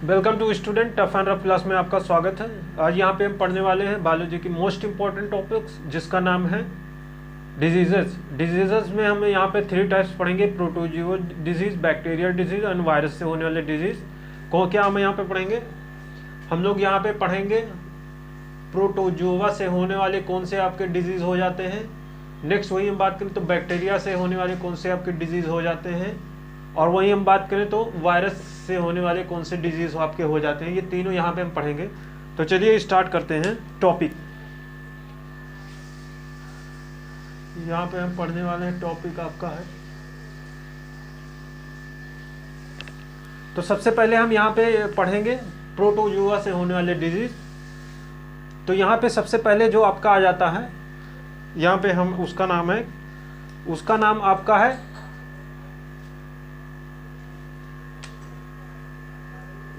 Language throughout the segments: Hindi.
Welcome to student tough and rough class में आपका स्वागत है। आज यहाँ पे हम पढ़ने वाले हैं बायोलॉजी की मोस्ट इंपॉर्टेंट टॉपिक्स जिसका नाम है डिजीजेस। डिजीजेस में हम यहाँ पे 3 टाइप्स पढ़ेंगे, protozoa disease, bacterial disease and virus से होने वाले डिजीज को क्या हम यहाँ पे पढ़ेंगे। हम लोग यहाँ पे पढ़ेंगे प्रोटोजोआ से होने वाले कौन से आपके डिजीज हो जाते हैं। नेक्स्ट वही हम बात करें तो बैक्टीरिया से होने वाले कौन से आपके डिजीज हो जाते हैं, और वही हम बात करें तो वायरस से होने वाले कौन से डिजीज आपके हो जाते हैं। ये तीनों यहाँ पे हम पढ़ेंगे। तो चलिए स्टार्ट करते हैं टॉपिक। यहाँ पे हम पढ़ने वाले हैं टॉपिक आपका है, तो सबसे पहले हम यहाँ पे पढ़ेंगे प्रोटोजोआ से होने वाले डिजीज। तो यहाँ पे सबसे पहले जो आपका आ जाता है, यहाँ पे हम उसका नाम आपका है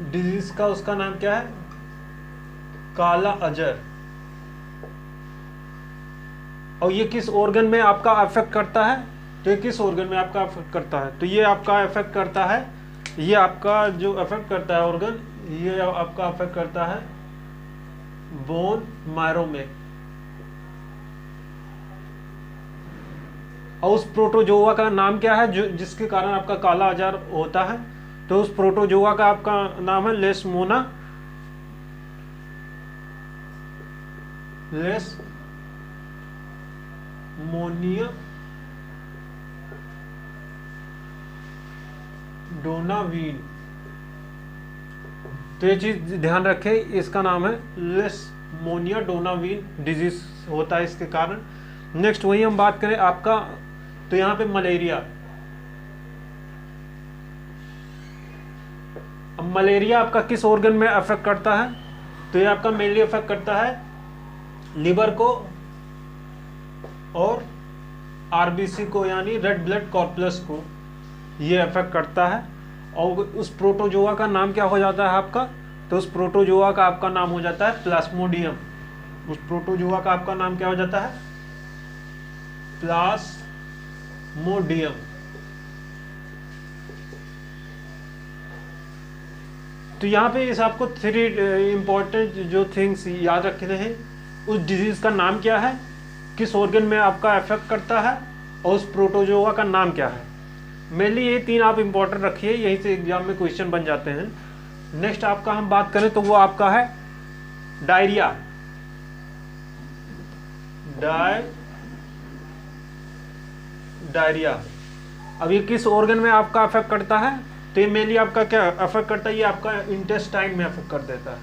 डिजीज का, उसका नाम क्या है, काला अजर। और ये किस ऑर्गन में आपका अफेक्ट करता है, तो ये किस ऑर्गन में आपका अफेक्ट करता है, तो ये आपका अफेक्ट करता है, ये आपका जो अफेक्ट करता है ऑर्गन, ये आपका अफेक्ट करता है बोन मैरो में। और उस प्रोटोजोआ का नाम क्या है जो जिसके कारण आपका काला अजर होता है, तो उस प्रोटोजोआ का आपका नाम है लेशमोनिया डोनावीन। तो ये चीज ध्यान रखें, इसका नाम है लेशमोनिया डोनावीन डिजीज होता है इसके कारण। नेक्स्ट वही हम बात करें आपका, तो यहाँ पे मलेरिया। अब मलेरिया आपका किस ऑर्गन में अफेक्ट करता है, तो ये आपका मेनली अफेक्ट करता है लिवर को और आरबीसी को, यानी रेड ब्लड कॉर्पस को ये अफेक्ट करता है। और उस प्रोटोजोआ का नाम क्या हो जाता है आपका, तो उस प्रोटोजोआ का आपका नाम हो जाता है प्लाज्मोडियम। उस प्रोटोजोआ का आपका नाम क्या हो जाता है, प्लाज्मोडियम। तो यहाँ पे इस आपको 3 इंपॉर्टेंट जो थिंग्स याद रखने हैं। उस डिजीज का नाम क्या है, किस ऑर्गन में आपका अफेक्ट करता है, और उस प्रोटोजोआ का नाम क्या है। मेनली ये 3 आप इंपॉर्टेंट रखिए, यहीं से एग्जाम में क्वेश्चन बन जाते हैं। नेक्स्ट आपका हम बात करें तो वो आपका है डायरिया। डायरिया अब ये किस ऑर्गन में आपका अफेक्ट करता है, तो ये मेनली आपका क्या अफेक्ट करता है, ये आपका इंटेस्टाइन में अफेक्ट कर देता है।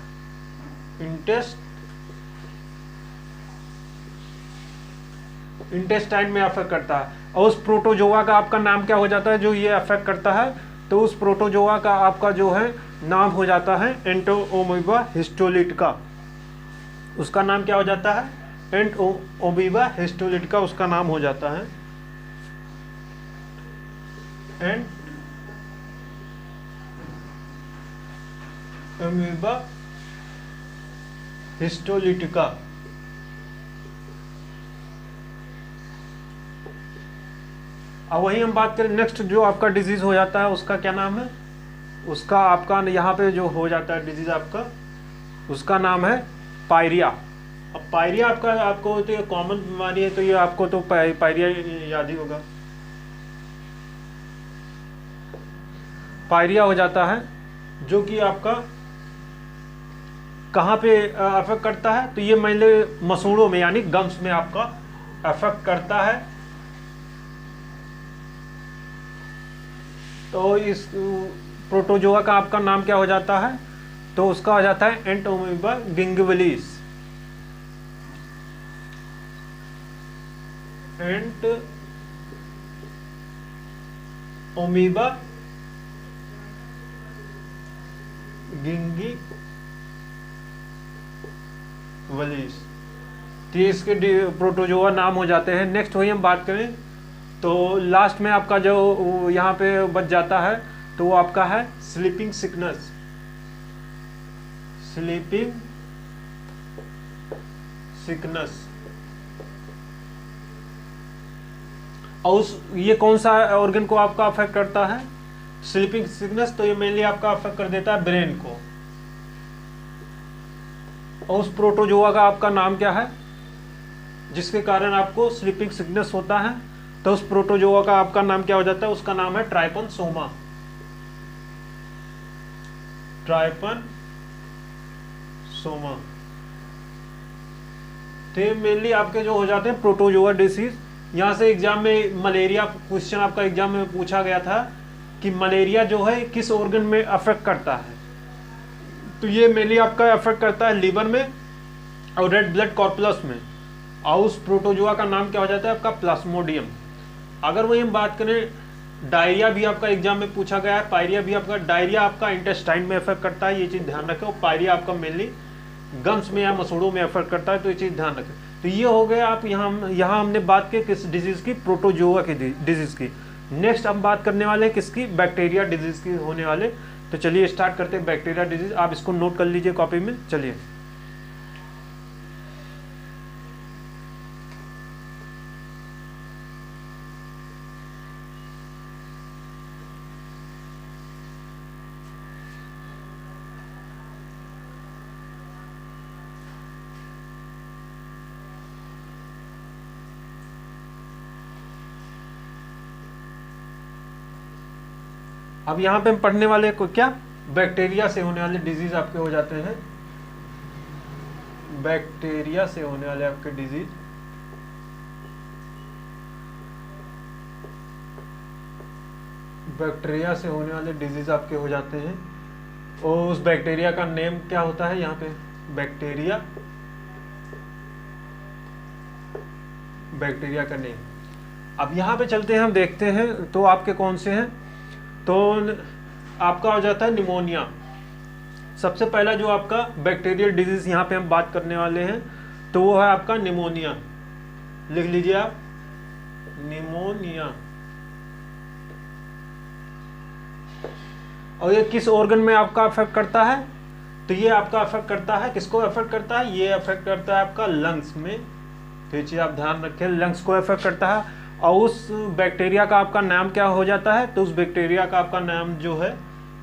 इंटेस्टाइन में अफेक्ट करता है। और उस प्रोटोजोआ का आपका नाम क्या हो जाता है जो ये अफेक्ट करता है, तो उस प्रोटोजोआ का आपका जो है नाम हो जाता है एंटोमोeba हिस्टोलिटिका। उसका नाम क्या हो जाता है, एंटोमोeba हिस्टोलिटिका उसका नाम हो जाता है। एंटोमोeba हिस्टोलिटिका। अब वही हम बात करें नेक्स्ट जो आपका डिजीज हो जाता है उसका क्या नाम है, उसका आपका यहाँ पे जो हो जाता है डिजीज आपका, उसका नाम है पायरिया। अब पायरिया आपको तो ये कॉमन बीमारी है, तो ये आपको तो पायरिया याद ही होगा। पायरिया हो जाता है जो कि आपका कहाँ पे अफेक्ट करता है, तो ये मेनली मसूड़ों में यानी गम्स में आपका अफेक्ट करता है। तो इस प्रोटोजोआ का आपका नाम क्या हो जाता है, तो उसका हो जाता है एंटोमोeba गिंगिविलिस। एंटोमोeba गिंगिविलिस, तो इसके प्रोटोजोआ नाम हो जाते हैं। नेक्स्ट वही हम बात करें तो लास्ट में आपका जो यहाँ पे बच जाता है, तो वो आपका है स्लीपिंग सिकनेस। और ये कौन सा ऑर्गन को आपका अफेक्ट करता है, स्लीपिंग सिकनेस, तो ये मेनली आपका अफेक्ट कर देता है ब्रेन को। और उस प्रोटोजोआ का आपका नाम क्या है जिसके कारण आपको स्लीपिंग सिकनेस होता है? तो उस प्रोटोजोआ का आपका नाम क्या हो जाता है? उसका नाम है ट्राइपनसोमा। ट्राइपनसोमा। तो ये मेनली आपके जो हो जाते हैं प्रोटोजोआ डिसीज। यहाँ से एग्जाम में मलेरिया क्वेश्चन आपका एग्जाम में पूछा गया था कि मलेरिया जो है किस ऑर्गन में अफेक्ट करता है। तो ये मेनली आपका अफेक्ट करता है लीवर में और रेड ब्लड कॉर्पुलस में। और उस प्रोटोजोआ का नाम क्या हो जाता है आपका? प्लाज्मोडियम। अगर वही हम बात करें, डायरिया भी आपका एग्जाम में पूछा गया है, पायरिया भी आपका। डायरिया आपका इंटेस्टाइन में अफेक्ट करता है, ये चीज़ ध्यान रखें। और पायरिया आपका मेनली गम्स में या मसूड़ों में अफेक्ट करता है, तो ये चीज़ ध्यान रखें। तो ये हो गया आप यहाँ हमने बात की किस डिजीज़ की? प्रोटोजोआ की डिजीज़ की। नेक्स्ट हम बात करने वाले हैं किसकी? बैक्टीरिया डिजीज़ की होने वाले। तो चलिए स्टार्ट करते हैं बैक्टीरिया डिजीज़। आप इसको नोट कर लीजिए कॉपी में। चलिए अब यहाँ पे हम पढ़ने वाले को क्या? बैक्टीरिया से होने वाले डिजीज आपके हो जाते हैं। बैक्टीरिया से होने वाले आपके डिजीज। बैक्टीरिया से होने वाले डिजीज आपके हो जाते हैं। और उस बैक्टीरिया का नेम क्या होता है? यहाँ पे बैक्टीरिया, बैक्टीरिया का नेम। अब यहाँ पे चलते हैं, हम देखते हैं तो आपके कौन से हैं। तो आपका हो जाता है निमोनिया। सबसे पहला जो आपका बैक्टीरियल डिजीज यहाँ पे हम बात करने वाले हैं तो वो है आपका निमोनिया। लिख लीजिए आप, निमोनिया। और ये किस ऑर्गन में आपका अफेक्ट करता है? तो ये आपका अफेक्ट करता है, किसको अफेक्ट करता है? ये अफेक्ट करता है आपका लंग्स में। तो ये चीज़ आप ध्यान रखें, लंग्स को अफेक्ट करता है। और उस बैक्टीरिया का आपका नाम क्या हो जाता है? तो उस बैक्टीरिया का आपका नाम जो है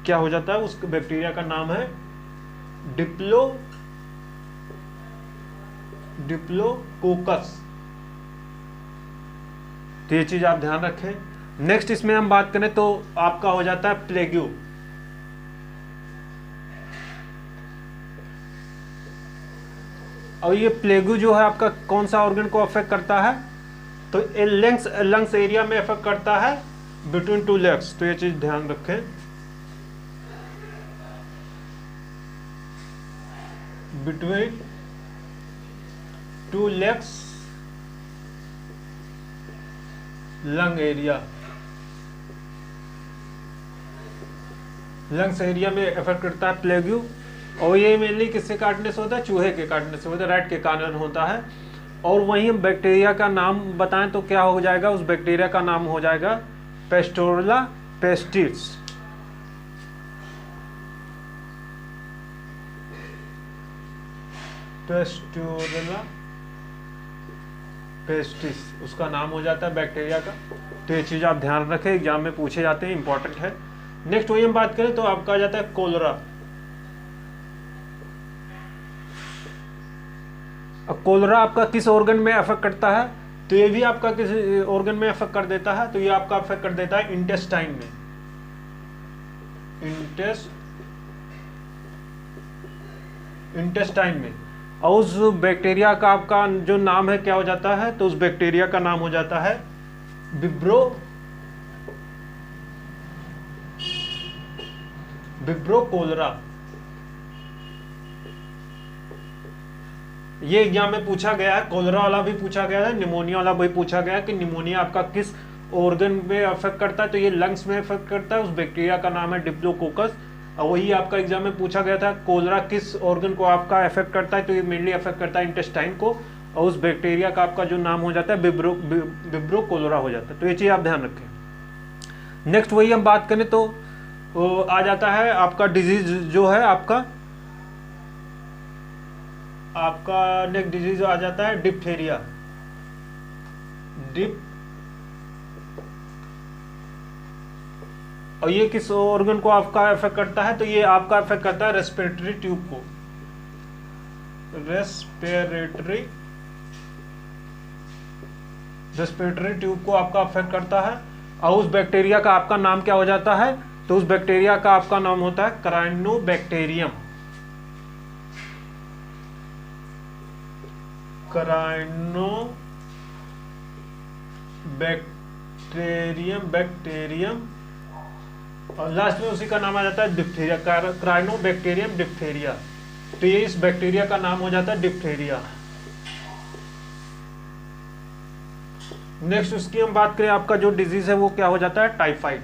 क्या हो जाता है? उस बैक्टीरिया का नाम है डिप्लोकोकस। तो ये चीज आप ध्यान रखें। नेक्स्ट इसमें हम बात करें तो आपका हो जाता है प्लेग्यू। और ये प्लेग्यू जो है आपका कौन सा ऑर्गन को अफेक्ट करता है? तो लंग्स एरिया में अफेक्ट करता है, बिटवीन टू लेग्स। तो ये चीज ध्यान रखें, between two legs lung area. Lungs area में अफेक्ट करता है प्लेग्यू। और ये मेनली किससे काटने से होता है? चूहे के काटने से होता है, रैट के कारण होता है। और वहीं हम बैक्टीरिया का नाम बताएं तो क्या हो जाएगा? उस बैक्टीरिया का नाम हो जाएगा पेस्टोरला पेस्टिस। पेस्टोरला पेस्टिस उसका नाम हो जाता है बैक्टीरिया का। तो ये चीज आप ध्यान रखें, एग्जाम में पूछे जाते हैं, इंपॉर्टेंट है। नेक्स्ट वही हम बात करें तो आपका आ जाता है कोलरा। अब कोलरा आपका किस ऑर्गन में अफेक्ट करता है? तो ये भी आपका किस ऑर्गन में अफेक्ट कर देता है? तो ये आपका अफेक्ट कर देता है इंटेस्टाइन में। इंटेस्टाइन में। और उस बैक्टीरिया का आपका जो नाम है क्या हो जाता है? तो उस बैक्टीरिया का नाम हो जाता है विब्रो कोलरा। ये एग्जाम में पूछा गया है, कोलरा वाला भी पूछा गया है, निमोनिया वाला भी पूछा गया है कि निमोनिया आपका किस ऑर्गन में अफेक्ट करता है? तो ये लंग्स में अफेक्ट करता है, उस बैक्टीरिया का नाम है डिप्लोकोकस। और वही आपका एग्जाम में पूछा गया था, कोलरा किस ऑर्गन को आपका अफेक्ट करता है? तो ये मेनली अफेक्ट करता है इंटेस्टाइन को। और उस बैक्टीरिया का आपका जो नाम हो जाता है विब्रो कोलरा हो जाता है। तो ये चीज़ आप ध्यान रखें। नेक्स्ट वही हम बात करें तो आ जाता है आपका डिजीज जो है आपका नेक्स्ट डिजीज आ जाता है डिप्थेरिया। और ये किस ऑर्गन को आपका अफेक्ट करता है? तो ये आपका अफेक्ट करता है रेस्पिरेटरी ट्यूब को। रेस्पिरेटरी ट्यूब को आपका अफेक्ट करता है, और उस बैक्टीरिया का आपका नाम क्या हो जाता है, तो उस बैक्टीरिया का आपका नाम होता है क्राइनोबैक्टीरियम। बैक्टीरियम, और लास्ट में उसी का नाम आ जाता है डिप्थीरिया, क्राइनोबैक्टीरियम डिप्थीरिया। तो ये इस बैक्टीरिया का नाम हो जाता है डिप्थीरिया। नेक्स्ट उसकी हम बात करें, आपका जो डिजीज है वो क्या हो जाता है, टाइफाइड।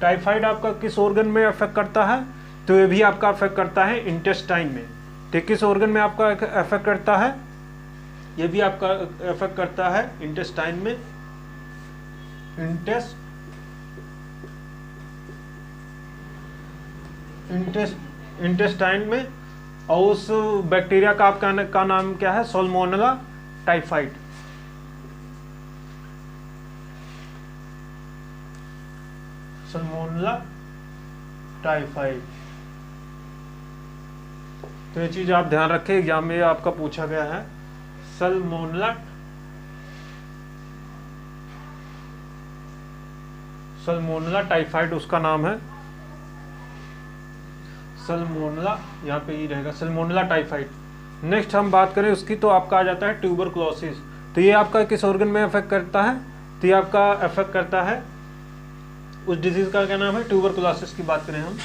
टाइफाइड आपका किस ऑर्गन में अफेक्ट करता है, तो ये भी आपका अफेक्ट करता है इंटेस्टाइन में। तो किस ऑर्गन में आपका अफेक्ट करता है, ये भी आपका अफेक्ट करता है इंटेस्टाइन में, इंटेस्टाइन में। और उस बैक्टीरिया का आपका नाम क्या है, सल्मोनेला टाइफाइड। Salmonella typhoid. तो ये चीज आप ध्यान रखें, एग्जाम में आपका पूछा गया है। सल्मोनेला टाइफाइड उसका नाम है, सल्मोनेला, यहाँ पे ही रहेगा सल्मोनेला टाइफाइड। नेक्स्ट हम बात करें उसकी, तो आपका आ जाता है ट्यूबरकुलोसिस। तो ये आपका किस ऑर्गन में अफेक्ट करता है, तो ये आपका अफेक्ट करता है, उस डिजीज का क्या नाम है, ट्यूबरकुलोसिस की बात करें हम।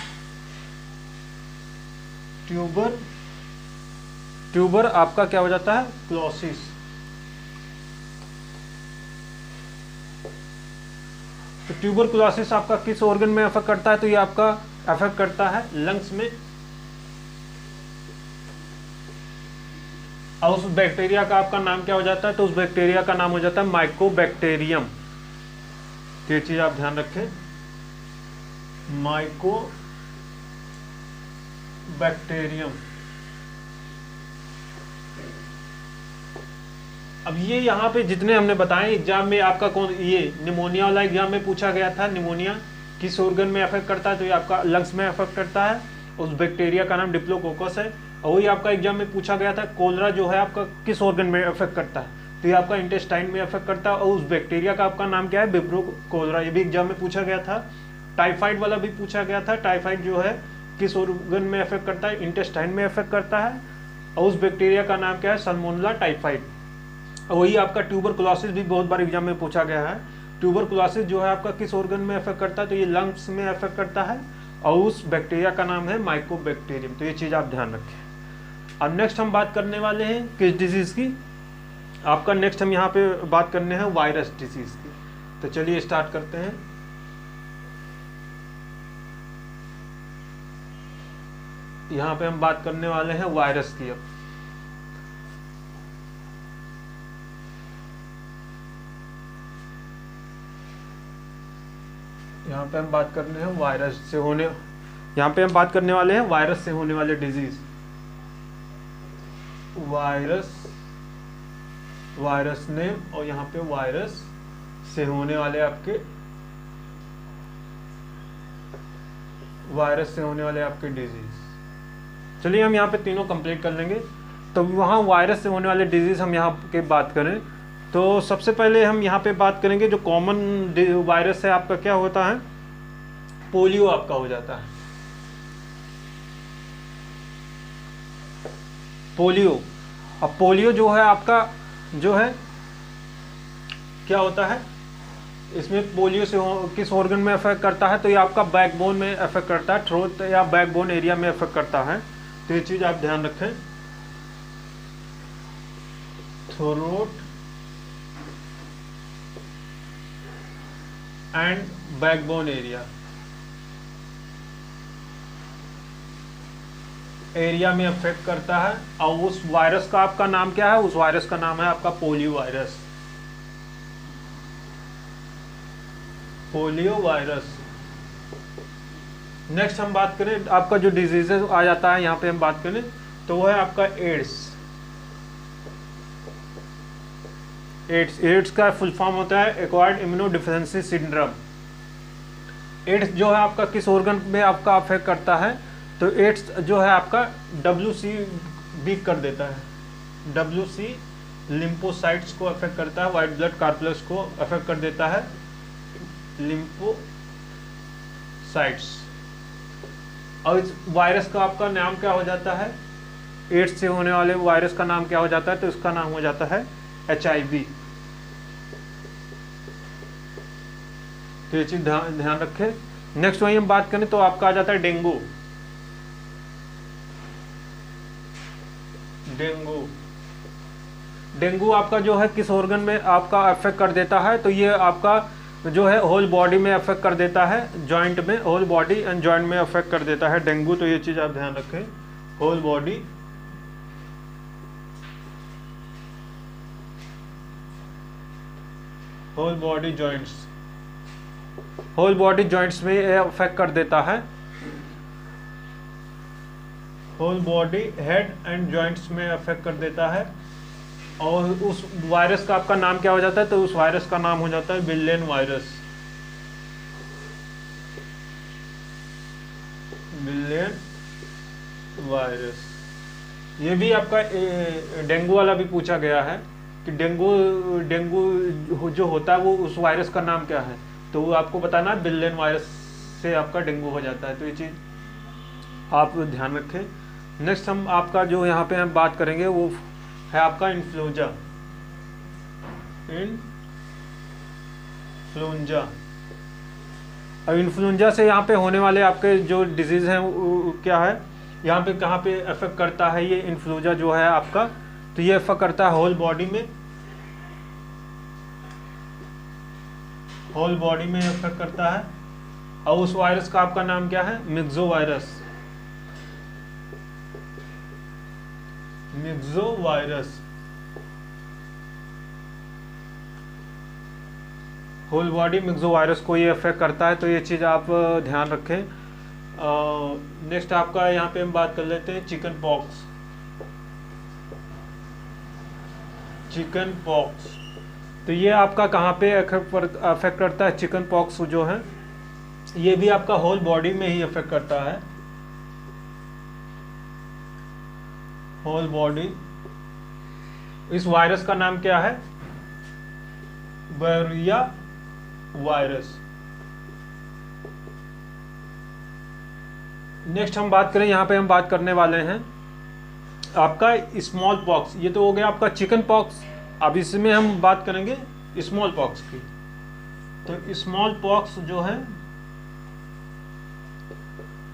ट्यूबर आपका क्या हो जाता है, क्लोसिस। तो ट्यूबरकुलोसिस आपका किस ऑर्गन में अफेक्ट करता है, तो ये आपका अफेक्ट करता है लंग्स में। और उस बैक्टीरिया का आपका नाम क्या हो जाता है, तो उस बैक्टीरिया का नाम हो जाता है माइकोबैक्टीरियम। तो ये चीज आप ध्यान रखें, माइकोबैक्टीरियम। अब ये यहाँ पे जितने हमने बताए एग्जाम में आपका कौन, ये निमोनिया वाला एग्जाम में पूछा गया था, निमोनिया किस ऑर्गन में अफेक्ट करता है, तो ये आपका लंग्स में अफेक्ट करता है, उस बैक्टीरिया का नाम डिप्लोकोकस है। और वही आपका एग्जाम में पूछा गया था, कोलरा जो है आपका किस ऑर्गन में अफेक्ट करता है, तो ये आपका इंटेस्टाइन में अफेक्ट करता है, और उस बैक्टीरिया का आपका नाम क्या है, विब्रो कोलरा। ये भी एग्जाम में पूछा गया था। टाइफाइड वाला भी पूछा गया था, टाइफाइड जो है किस ऑर्गन में अफेक्ट करता है, इंटेस्टाइन में अफेक्ट करता है, और उस बैक्टीरिया का नाम क्या है, सल्मोनेला टाइफाइड। वही आपका ट्यूबरकुलोसिस भी बहुत बार एग्जाम में पूछा गया है। ट्यूबरकुलोसिस जो है आपका किस ऑर्गन में अफेक्ट करता है, तो ये लंग्स में अफेक्ट करता है, और उस बैक्टीरिया का नाम है माइकोबैक्टीरियम। तो ये चीज़ आप ध्यान रखें। अब नेक्स्ट हम बात करने वाले हैं किस डिजीज़ की, आपका नेक्स्ट हम यहाँ पे बात करने हैं वायरस डिजीज़ की। तो चलिए स्टार्ट करते हैं। यहाँ पे हम बात करने वाले हैं वायरस की। अब यहाँ पे हम बात करने हैं वायरस से होने, यहाँ पे हम बात करने वाले हैं वायरस से होने वाले डिजीज। वायरस नेम, और यहाँ पे वायरस से होने वाले आपके, वायरस से होने वाले आपके डिजीज। चलिए हम यहाँ पे तीनों कंप्लीट कर लेंगे। तो वहाँ वायरस से होने वाले डिजीज हम यहाँ के बात करें, तो सबसे पहले हम यहाँ पे बात करेंगे जो कॉमन वायरस है आपका क्या होता है, पोलियो आपका हो जाता है। पोलियो, अब पोलियो जो है आपका जो है क्या होता है, इसमें पोलियो से किस ऑर्गन में अफेक्ट करता है, तो ये आपका बैकबोन में अफेक्ट करता है, थ्रोट या बैकबोन एरिया में अफेक्ट करता है। तो ये चीज आप ध्यान रखें, थ्रोट एंड बैकबोन एरिया में अफेक्ट करता है। और उस वायरस का आपका नाम क्या है, उस वायरस का नाम है आपका polio virus. Polio virus. Next हम बात करें आपका जो डिजीजेस आ जाता है यहाँ पे हम बात करें, तो वो है आपका एड्स। एड्स का फुल फॉर्म होता है एक्वायर्ड इम्यूनोडेफिशिएंसी सिंड्रोम। एड्स जो है आपका किस ऑर्गन में आपका अफेक्ट करता है, तो एड्स जो है आपका WC वीक कर देता है, WC लिम्फोसाइट्स को अफेक्ट करता है, व्हाइट ब्लड कॉर्पस को अफेक्ट कर देता है, लिम्फोसाइट्स। और इस वायरस का आपका नाम क्या हो जाता है, एड्स से होने वाले वायरस का नाम क्या हो जाता है, तो इसका नाम हो जाता है HIV। तो ये चीज ध्यान रखें। नेक्स्ट वही हम बात करें तो आपका आ जाता है डेंगू। डेंगू आपका जो है किस ऑर्गन में आपका अफेक्ट कर देता है, तो ये आपका जो है होल बॉडी में अफेक्ट कर देता है, जॉइंट में, होल बॉडी एंड जॉइंट में अफेक्ट कर देता है डेंगू। तो ये चीज आप ध्यान रखें, whole body joints, whole body joints में ये अफेक्ट कर देता है, whole body head and joints में अफेक्ट कर देता है। और उस वायरस का आपका नाम क्या हो जाता है, तो उस वायरस का नाम हो जाता है विलेन वायरस, विलेन वायरस। ये भी आपका डेंगू वाला भी पूछा गया है कि डेंगू जो होता है वो उस वायरस का नाम क्या है, तो वो आपको बताना है विलेन वायरस से आपका डेंगू हो जाता है। तो ये चीज आप ध्यान रखें। नेक्स्ट हम आपका जो यहाँ पे हम बात करेंगे वो है आपका इन्फ्लुएंजा। अब इन्फ्लुएंजा से यहाँ पे होने वाले आपके जो डिजीज हैं वो क्या है, यहाँ पे कहाँ पे अफेक्ट करता है ये इन्फ्लुएंजा जो है आपका, तो ये अफेक्ट करता है होल बॉडी में, होल बॉडी में अफेक्ट करता है। और उस वायरस का आपका नाम क्या है, myxo virus, myxo virus. Whole body myxo virus को ये अफेक्ट करता है, तो ये चीज आप ध्यान रखें। नेक्स्ट आपका यहाँ पे हम बात कर लेते हैं चिकन पॉक्स। चिकन पॉक्स तो ये आपका कहाँ पे अफेक्ट करता है, चिकन पॉक्स जो है ये भी आपका होल बॉडी में ही अफेक्ट करता है, होल बॉडी। इस वायरस का नाम क्या है, बैरिया वायरस। नेक्स्ट हम बात करें, यहाँ पे हम बात करने वाले हैं आपका स्मॉल पॉक्स। ये तो हो गया आपका चिकन पॉक्स। अब इसमें हम बात करेंगे स्मॉल पॉक्स की। तो स्मॉल पॉक्स जो है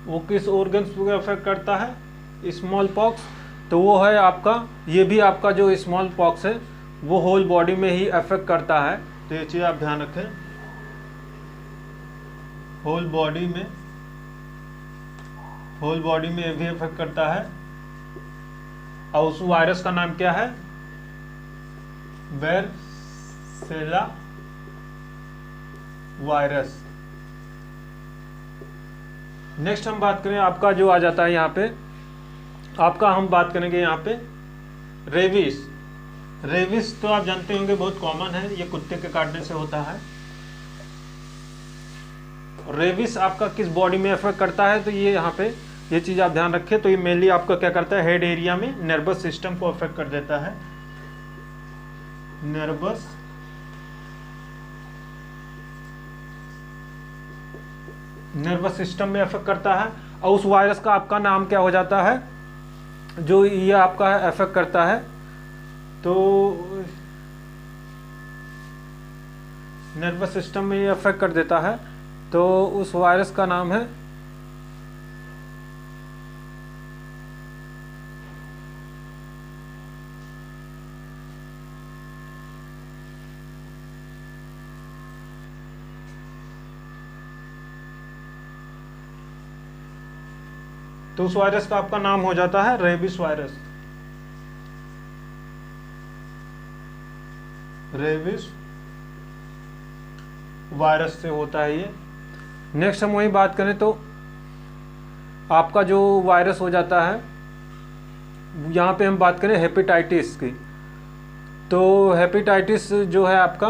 वो किस ऑर्गन्स को अफेक्ट करता है, स्मॉल पॉक्स, तो वो है आपका, ये भी आपका जो स्मॉल पॉक्स है वो होल बॉडी में ही अफेक्ट करता है। तो ये चीज आप ध्यान रखें, होल बॉडी में, होल बॉडी में भी अफेक्ट करता है। और उस वायरस का नाम क्या है, वेरसेला वायरस। नेक्स्ट हम बात करें आपका जो आ जाता है यहाँ पे, आपका हम बात करेंगे यहाँ पे रेबिस। रेबिस तो आप जानते होंगे बहुत कॉमन है, ये कुत्ते के काटने से होता है। रेबिस आपका किस बॉडी में अफेक्ट करता है, तो ये यहाँ पे ये चीज आप ध्यान रखें। तो ये मेनली आपका क्या करता है, हेड एरिया में नर्वस सिस्टम को अफेक्ट कर देता है, नर्वस सिस्टम में अफेक्ट करता है। और उस वायरस का आपका नाम क्या हो जाता है, जो ये आपका अफेक्ट करता है, तो नर्वस सिस्टम में ये अफेक्ट कर देता है, तो उस वायरस का नाम है तो उस वायरस का आपका नाम हो जाता है रेबिस वायरस, रेबिस वायरस से होता है ये। नेक्स्ट हम वही बात करें तो आपका जो वायरस हो जाता है, यहाँ पे हम बात करें हेपेटाइटिस की। तो हेपेटाइटिस जो है आपका,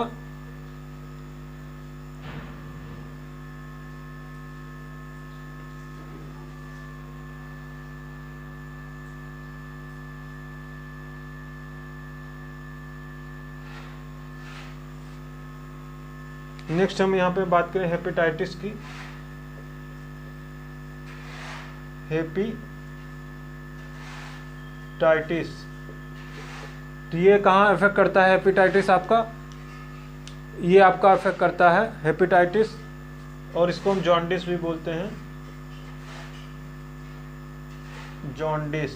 नेक्स्ट हम यहाँ पे बात करें हेपेटाइटिस की। हेपेटाइटिस, तो ये कहाँ इफेक्ट करता है हेपेटाइटिस आपका? ये आपका इफेक्ट करता है हेपेटाइटिस, और इसको हम जॉन्डिस भी बोलते हैं, जॉन्डिस।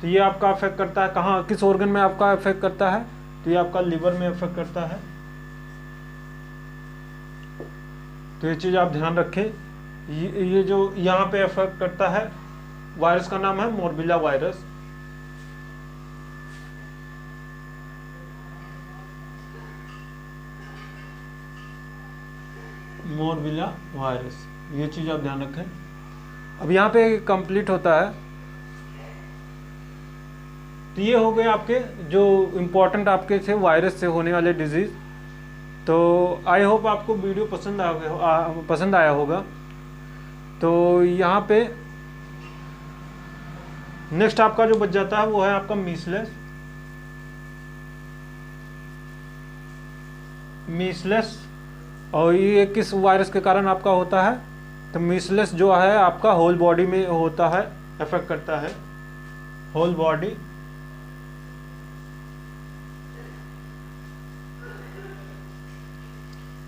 तो ये आपका इफेक्ट करता है कहाँ, किस ऑर्गन में आपका इफेक्ट करता है? तो ये आपका लिवर में इफेक्ट करता है। तो ये चीज आप ध्यान रखें। ये जो यहाँ पे इफेक्ट करता है, वायरस का नाम है मोरबिला वायरस। मोरबिला वायरस, ये चीज आप ध्यान रखें। अब यहाँ पे कंप्लीट होता है। तो ये हो गए आपके जो इम्पोर्टेंट आपके थे वायरस से होने वाले डिजीज। तो आई होप आपको वीडियो पसंद आया होगा। तो यहाँ पे नेक्स्ट आपका जो बच जाता है वो है आपका मीसलेस। मीसलेस, और ये किस वायरस के कारण आपका होता है? तो मीसलेस जो है आपका होल बॉडी में होता है, इफेक्ट करता है होल बॉडी।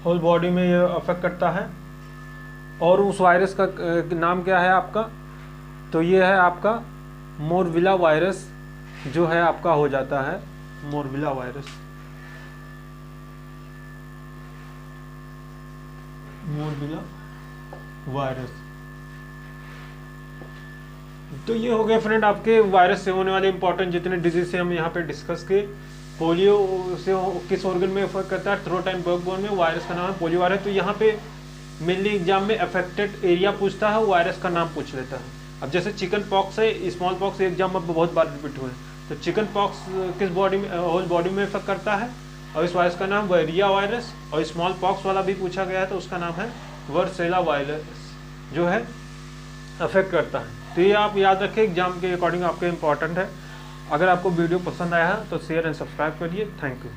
होल बॉडी में ये अफेक्ट करता है। और उस वायरस का नाम क्या है आपका? तो ये है आपका मोरबिला वायरस, जो है आपका हो जाता है मोरबिला वायरस। मोरबिला वायरस। तो ये हो गए फ्रेंड आपके वायरस से होने वाले इंपॉर्टेंट जितने डिजीज से हम यहाँ पे डिस्कस किए। पोलियो से किस ऑर्गन में इफेक्ट करता है? थ्रोट एंड बैकबोन में। वायरस का नाम है पोलियो वायरस। तो यहाँ पे मेनली एग्जाम में अफेक्टेड एरिया पूछता है, वायरस का नाम पूछ लेता है। अब जैसे चिकन पॉक्स है, स्मॉल पॉक्स एग्जाम में बहुत बार रिपीट हुए। तो चिकन पॉक्स किस बॉडी में, होल बॉडी में इफेक्ट करता है, और इस वायरस का नाम वायरिया वायरस। और स्मॉल पॉक्स वाला भी पूछा गया है, तो उसका नाम है वर्सेला वायरस, जो है अफेक्ट करता है। तो ये आप याद रखें, एग्जाम के अकॉर्डिंग आपके इंपॉर्टेंट है। अगर आपको वीडियो पसंद आया है तो शेयर एंड सब्सक्राइब करिए। Thank you.